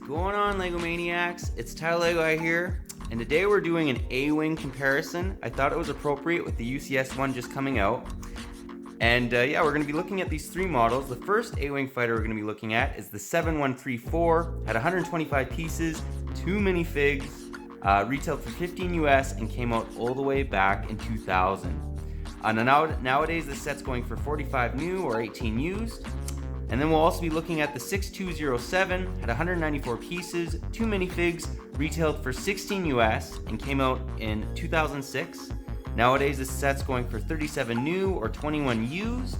going on, Lego Maniacs? It's Tyler Lego here, and today we're doing an A-Wing comparison. I thought it was appropriate with the UCS one just coming out. And yeah, we're going to be looking at these three models. The first A-Wing fighter we're going to be looking at is the 7134, had 125 pieces, 2 minifigs, retailed for $15 US and came out all the way back in 2000. Nowadays this set's going for 45 new or 18 used. And then we'll also be looking at the 6207, had 194 pieces, 2 minifigs, retailed for $16 US and came out in 2006. Nowadays this set's going for 37 new or 21 used.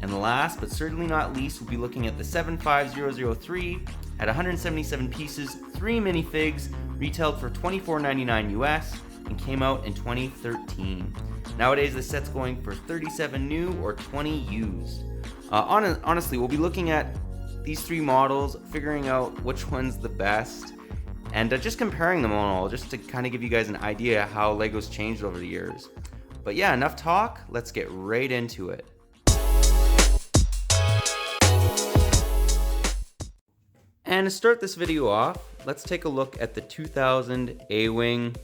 And last but certainly not least, we'll be looking at the 75003, had 177 pieces, 3 minifigs, retailed for $24.99 US and came out in 2013. Nowadays this set's going for 37 new or 20 used. Honestly, we'll be looking at these three models, figuring out which one's the best, and just comparing them all, just to kind of give you guys an idea how Lego's changed over the years. But yeah, enough talk, let's get right into it. And to start this video off, let's take a look at the 2000 A-Wing.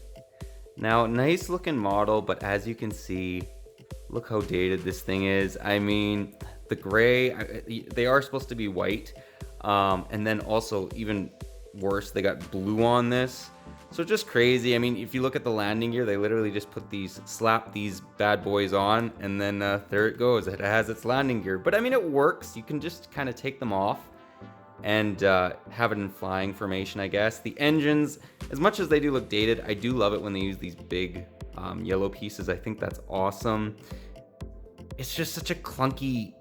Now, nice looking model, but as you can see, look how dated this thing is. I mean, the gray, they are supposed to be white, and then also even worse, they got blue on this, so just crazy. I mean, if you look at the landing gear, they literally just slap these bad boys on, and then there it goes, it has its landing gear. But I mean, it works. You can just kind of take them off and have it in flying formation, I guess. The engines, as much as they do look dated, I do love it when they use these big yellow pieces. I think that's awesome. It's just such a clunky,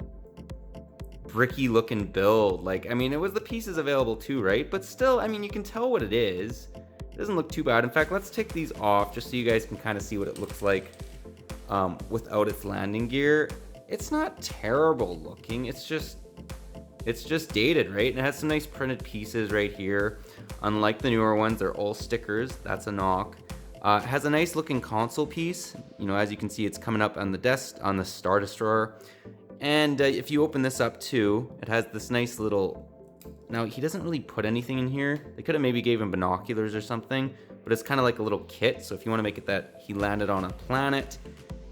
bricky looking build. Like, I mean, it was the pieces available too, right? But still, I mean, you can tell what it is. It doesn't look too bad. In fact, let's take these off just so you guys can kind of see what it looks like without its landing gear. It's not terrible looking. It's just dated, right? And it has some nice printed pieces right here. Unlike the newer ones, they're all stickers. That's a knock. It has a nice looking console piece. You know, as you can see, it's coming up on the desk on the Star Destroyer. And if you open this up too, it has this nice little, now he doesn't really put anything in here. They could have maybe gave him binoculars or something, but it's kind of like a little kit. So if you want to make it that he landed on a planet,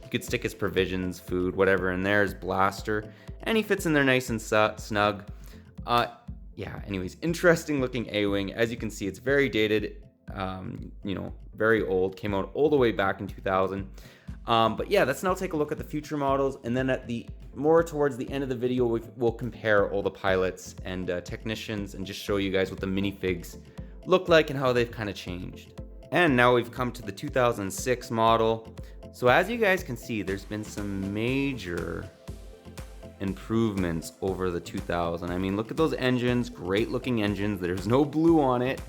you could stick his provisions, food, whatever in there, his blaster, and he fits in there nice and snug. Yeah, anyways, interesting looking A-Wing. As you can see, it's very dated, you know, very old, came out all the way back in 2000. But yeah, let's now take a look at the future models, and then at the more towards the end of the video, we'll compare all the pilots and technicians and just show you guys what the minifigs look like and how they've kind of changed. And now we've come to the 2006 model. So as you guys can see, there's been some major improvements over the 2000. I mean, look at those engines, great looking engines. There's no blue on it.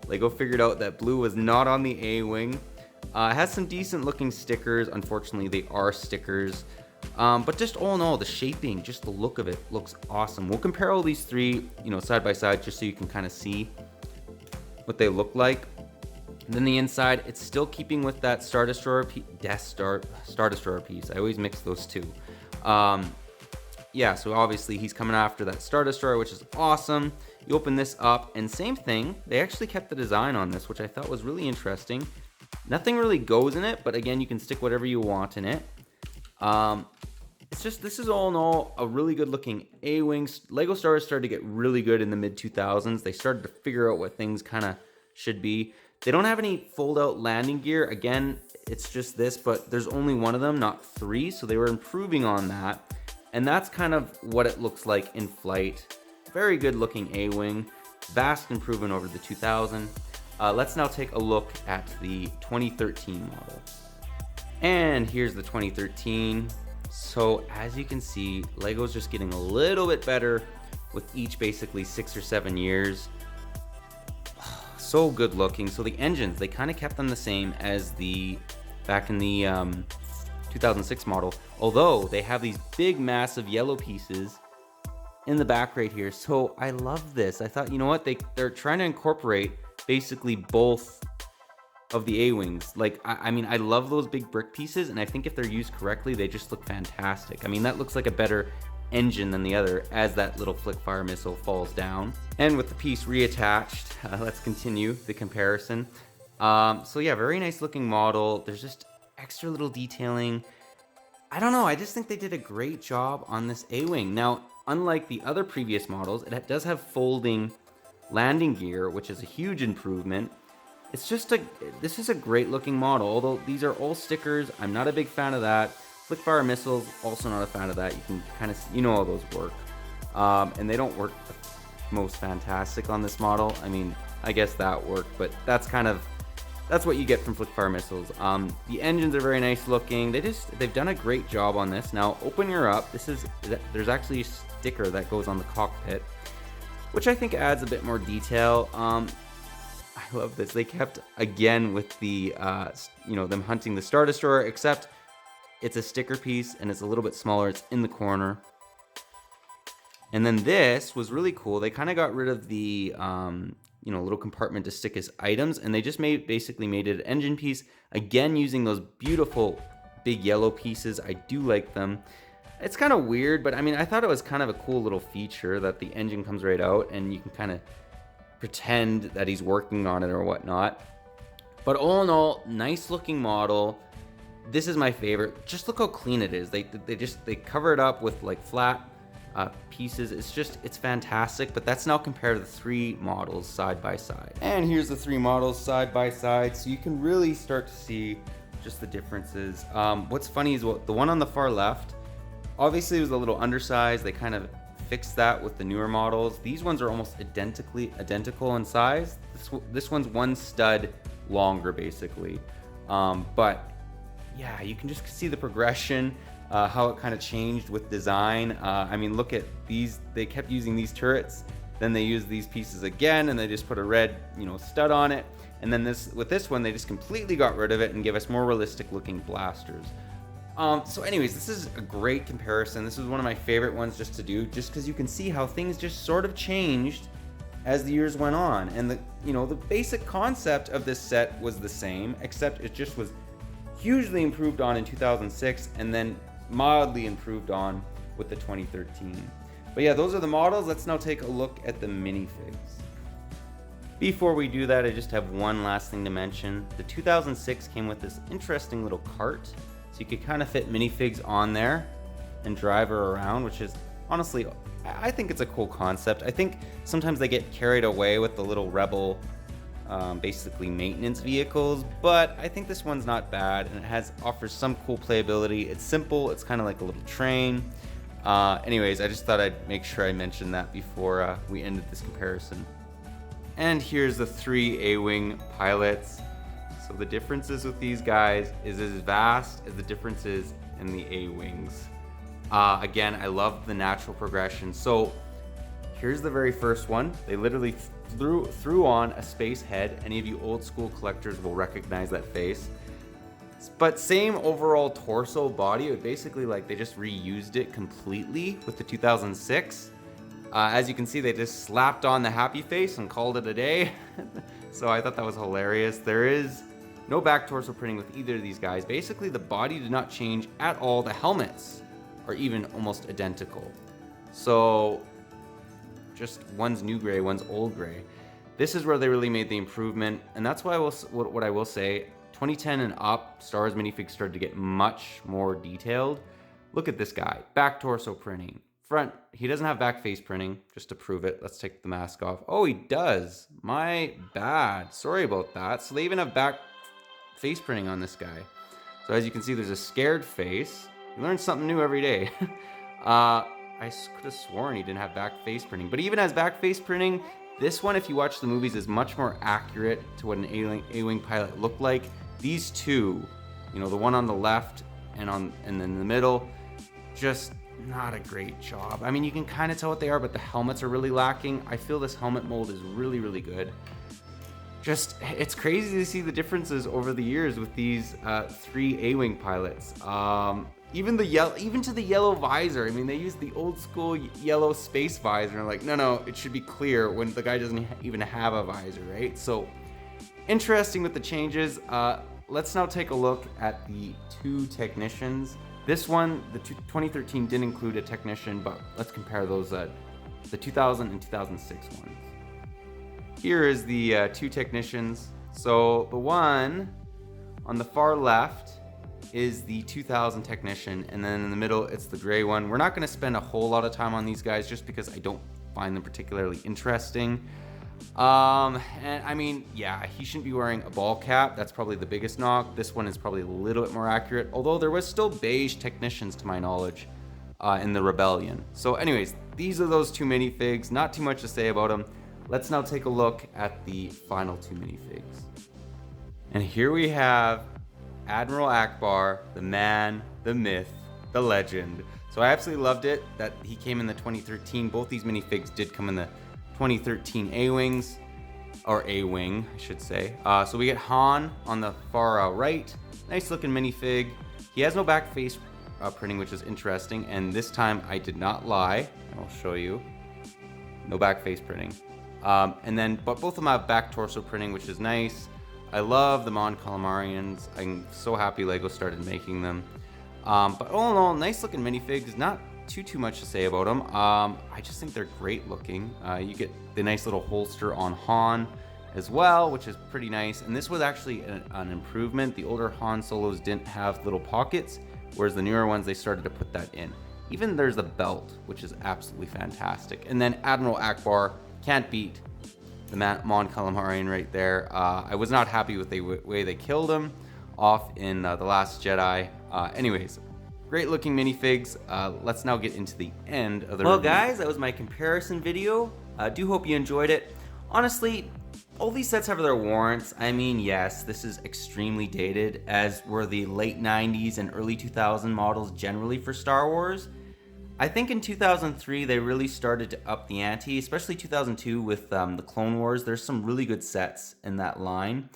Lego figured out that blue was not on the A-Wing. It has some decent looking stickers. Unfortunately, they are stickers. But just all in all, the shaping, just the look of it looks awesome. We'll compare all these three, you know, side by side, just so you can kind of see what they look like. And then the inside, it's still keeping with that Star Destroyer Star Destroyer piece. I always mix those two. Yeah, so obviously he's coming after that Star Destroyer, which is awesome. You open this up, and same thing. They actually kept the design on this, which I thought was really interesting. Nothing really goes in it, but again, you can stick whatever you want in it. It's just, this is all in all a really good looking A-Wing. Lego Star Wars started to get really good in the mid 2000s. They started to figure out what things kind of should be. They don't have any fold out landing gear. Again, it's just this, but there's only one of them, not three. So they were improving on that. And that's kind of what it looks like in flight. Very good looking A-Wing. Vast improvement over the 2000. Let's now take a look at the 2013 model. And here's the 2013. So as you can see, Lego's just getting a little bit better with each basically 6 or 7 years. So good looking. So the engines, they kind of kept them the same as back in the 2006 model, although they have these big massive yellow pieces in the back right here. So I love this. I thought, you know what, they're trying to incorporate basically both of the A-Wings. Like, I mean, I love those big brick pieces, and I think if they're used correctly, they just look fantastic. I mean, that looks like a better engine than the other as that little flick fire missile falls down. And with the piece reattached, let's continue the comparison. So yeah, very nice looking model. There's just extra little detailing. I don't know, I just think they did a great job on this A-Wing. Now, unlike the other previous models, it does have folding landing gear, which is a huge improvement. This is a great looking model, although these are all stickers. I'm not a big fan of that. Flickfire missiles, also not a fan of that. You can kind of, you know how those work. And they don't work most fantastic on this model. I mean, I guess that worked, but that's what you get from Flickfire missiles. The engines are very nice looking. They've done a great job on this. Now, open her up. There's actually a sticker that goes on the cockpit, which I think adds a bit more detail. I love this. They kept, again, with the, them hunting the Star Destroyer, except it's a sticker piece and it's a little bit smaller. It's in the corner. And then this was really cool. They kind of got rid of the, little compartment to stick his items, and they just basically made it an engine piece. Again, using those beautiful big yellow pieces. I do like them. It's kind of weird, but I mean, I thought it was kind of a cool little feature that the engine comes right out and you can kind of pretend that he's working on it or whatnot. But all in all, nice looking model. This is my favorite. Just look how clean it is. They cover it up with like flat pieces. It's fantastic. But that's now compared to the 3 models side by side. And here's the 3 models side by side, so you can really start to see just the differences. What's funny is the one on the far left, obviously it was a little undersized. They kind of fixed that with the newer models. These ones are almost identical in size. This one's one stud longer, basically. But yeah, you can just see the progression, how it kind of changed with design. I mean, look at these. They kept using these turrets, then they used these pieces again, and they just put a red, stud on it. And then with this one, they just completely got rid of it and gave us more realistic looking blasters. So anyways, this is a great comparison. This is one of my favorite ones just to do, just because you can see how things just sort of changed as the years went on. And the basic concept of this set was the same, except it just was hugely improved on in 2006 and then mildly improved on with the 2013. But yeah, those are the models. Let's now take a look at the minifigs. Before we do that, I just have one last thing to mention. The 2006 came with this interesting little cart. So you could kind of fit minifigs on there and drive her around, which is honestly, I think it's a cool concept. I think sometimes they get carried away with the little Rebel, basically maintenance vehicles, but I think this one's not bad, and it offers some cool playability. It's simple. It's kind of like a little train. Anyways, I just thought I'd make sure I mentioned that before we ended this comparison. And here's the 3 A-Wing pilots. So the differences with these guys is as vast as the differences in the A-Wings. Again, I love the natural progression. So here's the very first one. They literally threw on a space head. Any of you old school collectors will recognize that face. But same overall torso body. It basically like they just reused it completely with the 2006. As you can see, they just slapped on the happy face and called it a day. So I thought that was hilarious. There is no back torso printing with either of these guys. Basically, the body did not change at all. The helmets are even almost identical. So just one's new gray, one's old gray. This is where they really made the improvement, and that's why what I will say, 2010 and up, Star Wars minifigs started to get much more detailed. Look at this guy, back torso printing. Front, he doesn't have back face printing, just to prove it. Let's take the mask off. Oh, he does. My bad. Sorry about that. So they even have back face printing on this guy. So as you can see, there's a scared face. You learn something new every day. I could have sworn he didn't have back face printing, but he even has back face printing. This one, if you watch the movies, is much more accurate to what an A-Wing pilot looked like. These two, the one on the left and then in the middle, just not a great job. I mean, you can kind of tell what they are, but the helmets are really lacking. I feel this helmet mold is really, really good. It's crazy to see the differences over the years with these 3 A-Wing pilots. Even to the yellow visor. I mean, they used the old school yellow space visor. And like, no, it should be clear when the guy doesn't even have a visor, right? So interesting with the changes. Let's now take a look at the 2 technicians. This one, the 2013 didn't include a technician, but let's compare those, the 2000 and 2006 ones. Here is the two technicians. So the one on the far left is the 2000 technician, and then in the middle it's the gray one. We're not going to spend a whole lot of time on these guys just because I don't find them particularly interesting. And I mean, yeah, he shouldn't be wearing a ball cap. That's probably the biggest knock. This one is probably a little bit more accurate, although there was still beige technicians to my knowledge in the Rebellion. So anyways, these are those two minifigs. Not too much to say about them. Let's now take a look at the final two minifigs. And here we have Admiral Ackbar, the man, the myth, the legend. So I absolutely loved it that he came in the 2013. Both these minifigs did come in the 2013 A-Wings, or A-Wing, I should say. So we get Han on the far right. Nice looking minifig. He has no back face printing, which is interesting. And this time I did not lie. I'll show you. No back face printing. But both of them have back torso printing, which is nice. I love the Mon Calamarians. I'm so happy Lego started making them. But all in all, nice looking minifigs. Not too much to say about them. I just think they're great looking. You get the nice little holster on Han as well, which is pretty nice. And this was actually an improvement. The older Han Solos didn't have little pockets, whereas the newer ones, they started to put that in. Even there's a belt, which is absolutely fantastic. And then Admiral Ackbar, can't beat the Mon Calamarian right there. I was not happy with the way they killed him off in The Last Jedi. Anyways, great looking minifigs. Let's now get into the end of the review. Well guys, that was my comparison video. I do hope you enjoyed it. Honestly, all these sets have their warrants. I mean, yes, this is extremely dated, as were the late 90s and early 2000 models generally for Star Wars. I think in 2003 they really started to up the ante, especially 2002 with the Clone Wars. There's some really good sets in that line.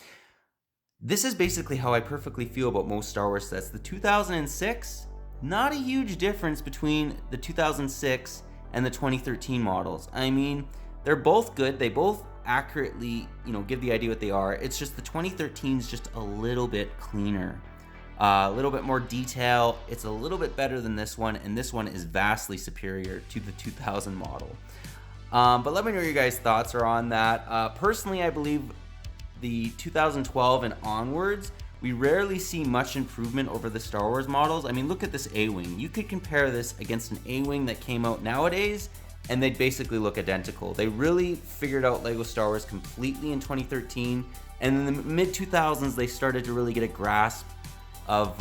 This is basically how I perfectly feel about most Star Wars sets. The 2006, not a huge difference between the 2006 and the 2013 models. I mean, they're both good. They both accurately, give the idea what they are. It's just the 2013 is just a little bit cleaner. A little bit more detail. It's a little bit better than this one, and this one is vastly superior to the 2000 model. But let me know what your guys' thoughts are on that. Personally, I believe the 2012 and onwards, we rarely see much improvement over the Star Wars models. I mean, look at this A-Wing. You could compare this against an A-Wing that came out nowadays, and they'd basically look identical. They really figured out Lego Star Wars completely in 2013, and in the mid-2000s, they started to really get a grasp of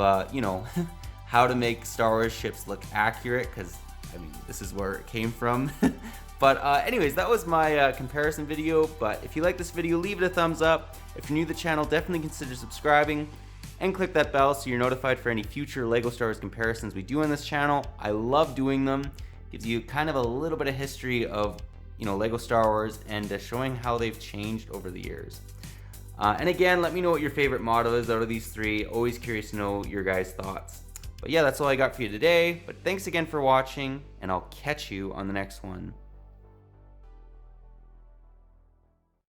how to make Star Wars ships look accurate, because I mean, this is where it came from. But anyways, that was my comparison video. But if you like this video, leave it a thumbs up. If you're new to the channel, definitely consider subscribing and click that bell so you're notified for any future Lego Star Wars comparisons we do on this channel. I love doing them. Gives you kind of a little bit of history of Lego Star Wars and showing how they've changed over the years. And again, let me know what your favorite model is out of these three. Always curious to know your guys' thoughts. But yeah, that's all I got for you today. But thanks again for watching, and I'll catch you on the next one.